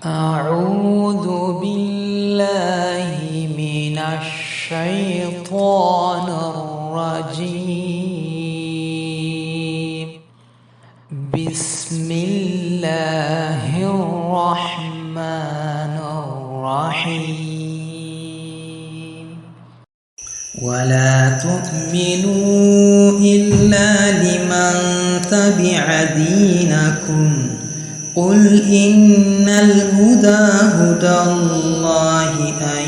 أعوذ بالله من الشيطان الرجيم بسم الله الرحمن الرحيم ولا تؤمنوا إلا لمن تبع دينكم قل إن الهدى هدى الله أن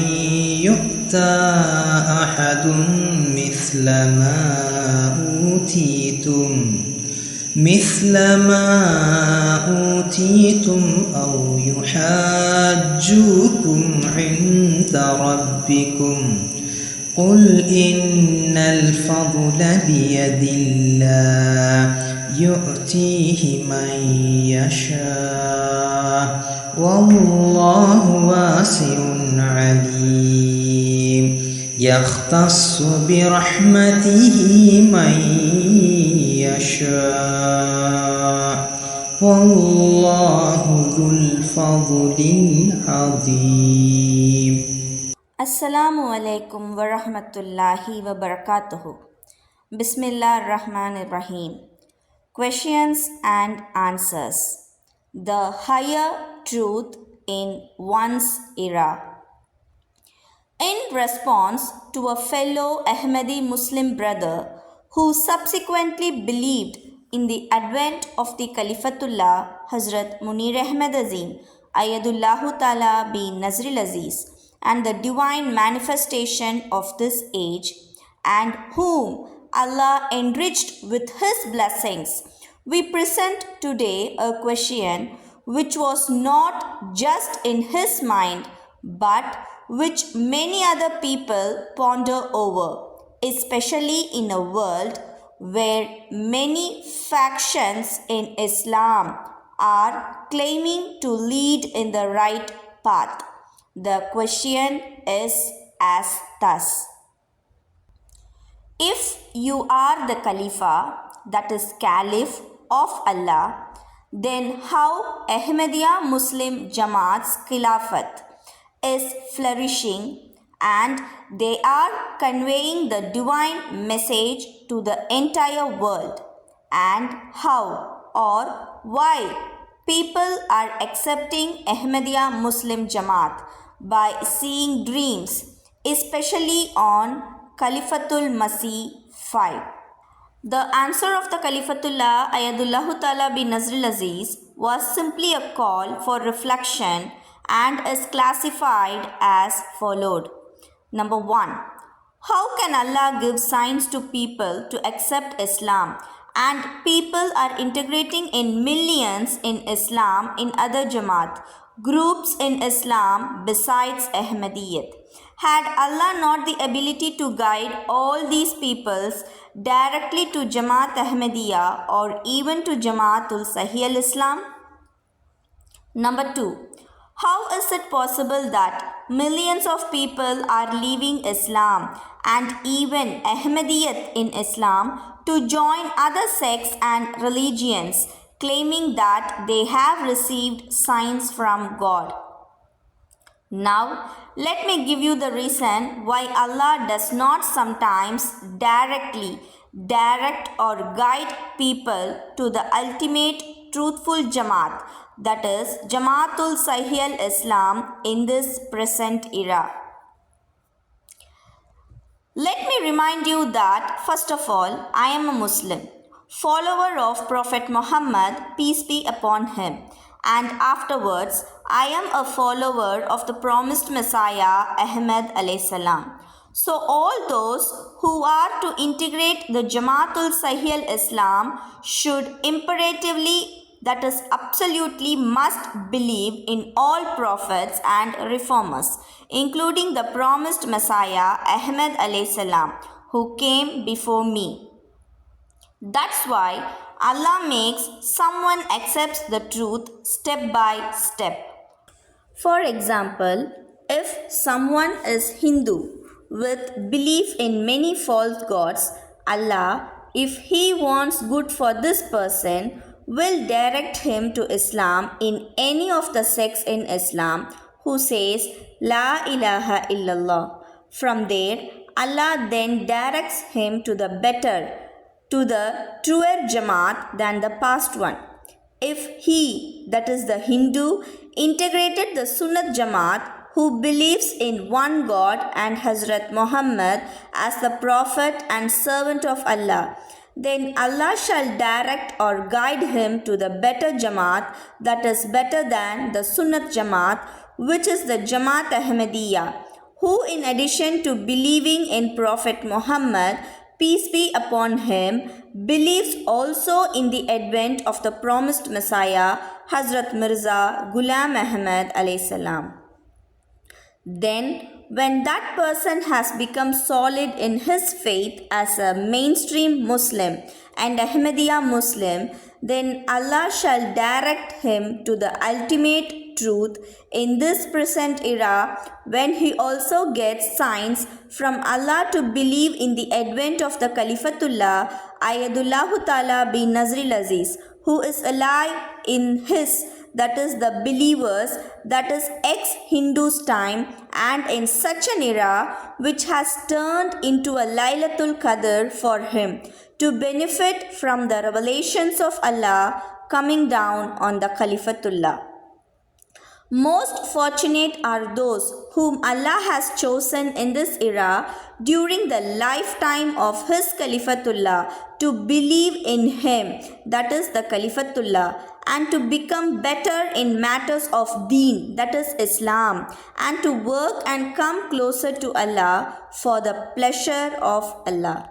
يؤتى أحد مثل ما أوتيتم أو يحاجوكم عند ربكم قل إن الفضل بيد الله يؤتيه من يشاء والله واسع عليم يختص برحمته من يشاء والله ذو الفضل العظيم. Assalamu alaikum wa rahmatullahi wa barakatuhu. Bismillah ar-Rahman ar-Rahim. Questions and answers. The higher truth in one's era. In response to a fellow Ahmadi Muslim brother who subsequently believed in the advent of the Khalifatullah Hazrat Munir Ahmad Azim Ayadullahu Ta'ala bi Nazril Aziz and the divine manifestation of this age, and whom Allah enriched with His blessings, we present today a question which was not just in his mind but which many other people ponder over, especially in a world where many factions in Islam are claiming to lead in the right path. The question is as thus: if you are the Khalifa, that is Caliph of Allah, then how Ahmadiyya Muslim Jamaat's Khilafat is flourishing and they are conveying the divine message to the entire world, and how or why people are accepting Ahmadiyya Muslim Jamaat by seeing dreams, especially on Khalifatul Masih 5. The answer of the Khalifatullah Ayadullahu Ta'ala bi Nazril Aziz was simply a call for reflection and is classified as followed. Number 1. How can Allah give signs to people to accept Islam, and people are integrating in millions in Islam in other Jamaat groups in Islam besides Ahmadiyyat? Had Allah not the ability to guide all these peoples directly to Jamaat Ahmadiyya or even to Jamaatul Sahih al-Islam? Number 2. How is it possible that millions of people are leaving Islam and even Ahmadiyyat in Islam to join other sects and religions, claiming that they have received signs from God? Now, let me give you the reason why Allah does not sometimes direct or guide people to the ultimate truthful Jamaat, that is Jamaatul Sahih al-Islam, in this present era. Let me remind you that, first of all, I am a Muslim, follower of Prophet Muhammad, peace be upon him, and afterwards I am a follower of the promised Messiah, Ahmad alayhi salam. So all those who are to integrate the Jamaatul Sahih al-Islam should imperatively, that is absolutely must, believe in all prophets and reformers, including the promised Messiah, Ahmad alayhi salam, who came before me. That's why Allah makes someone accepts the truth step by step. For example, if someone is Hindu with belief in many false gods, Allah, if He wants good for this person, will direct him to Islam in any of the sects in Islam who says La ilaha illallah. From there, Allah then directs him to the better, to the truer Jamaat than the past one. If he, that is the Hindu, integrated the Sunnat Jamaat who believes in one God and Hazrat Muhammad as the Prophet and servant of Allah, then Allah shall direct or guide him to the better Jamaat that is better than the Sunnat Jamaat, which is the Jamaat Ahmadiyya, who in addition to believing in Prophet Muhammad, peace be upon him, believes also in the advent of the promised Messiah, Hazrat Mirza Ghulam Ahmad alayhi salam. Then, when that person has become solid in his faith as a mainstream Muslim and Ahmadiyya Muslim, then Allah shall direct him to the ultimate truth in this present era, when he also gets signs from Allah to believe in the advent of the Khalifatullah Ayadullah Ta'ala bin Nazril Aziz, who is alive in his, that is the believers, that is ex-Hindus time, and in such an era which has turned into a Laylatul Qadr for him to benefit from the revelations of Allah coming down on the Khalifatullah. Most fortunate are those whom Allah has chosen in this era during the lifetime of his Khalifatullah to believe in him, that is the Khalifatullah, and to become better in matters of deen, that is Islam, and to work and come closer to Allah for the pleasure of Allah.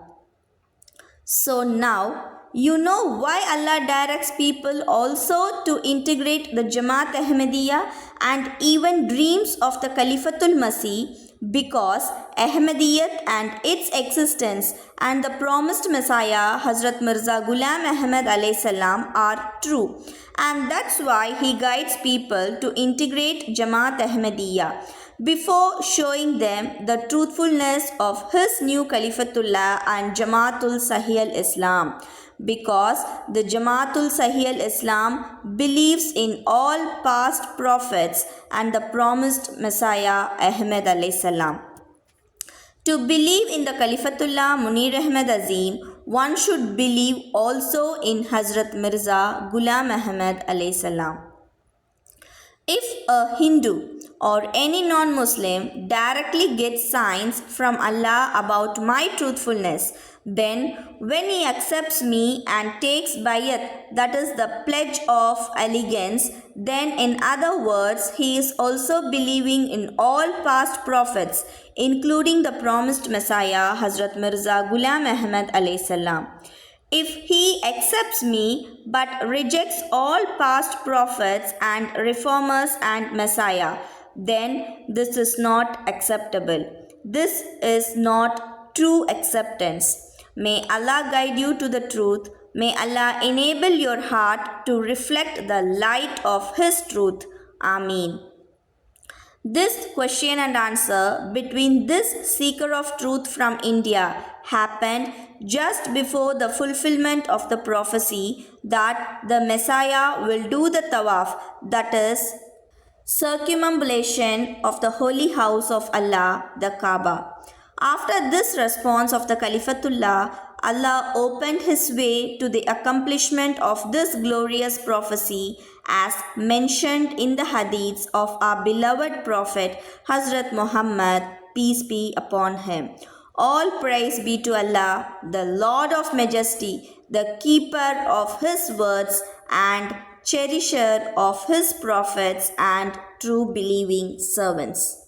So now, you know why Allah directs people also to integrate the Jamaat Ahmadiyya and even dreams of the Khalifatul Masih, because Ahmadiyyat and its existence and the promised Messiah Hazrat Mirza Ghulam Ahmad alayhi salam are true, and that's why he guides people to integrate Jamaat Ahmadiyya before showing them the truthfulness of his new Khalifatullah and Jamaatul Sahih al-Islam, because the Jamaatul Sahih al-Islam believes in all past prophets and the promised Messiah Ahmad alayhi salam. To believe in the Khalifatullah Munir Ahmad Azim, one should believe also in Hazrat Mirza Ghulam Ahmad alayhi salam. If a Hindu or any non-Muslim directly gets signs from Allah about my truthfulness, then when he accepts me and takes bayat, that is the pledge of allegiance, then in other words, he is also believing in all past prophets, including the promised Messiah, Hazrat Mirza Ghulam Ahmad alayhi salam. If he accepts me but rejects all past prophets and reformers and Messiah, then this is not acceptable. This is not true acceptance. May Allah guide you to the truth. May Allah enable your heart to reflect the light of His truth. Ameen. This question and answer between this seeker of truth from India happened just before the fulfillment of the prophecy that the Messiah will do the tawaf, that is, circumambulation of the holy house of Allah, the Kaaba. After this response of the Khalifatullah, Allah opened His way to the accomplishment of this glorious prophecy as mentioned in the hadiths of our beloved Prophet Hazrat Muhammad, peace be upon him. All praise be to Allah, the Lord of Majesty, the keeper of His words and cherisher of His prophets and true believing servants.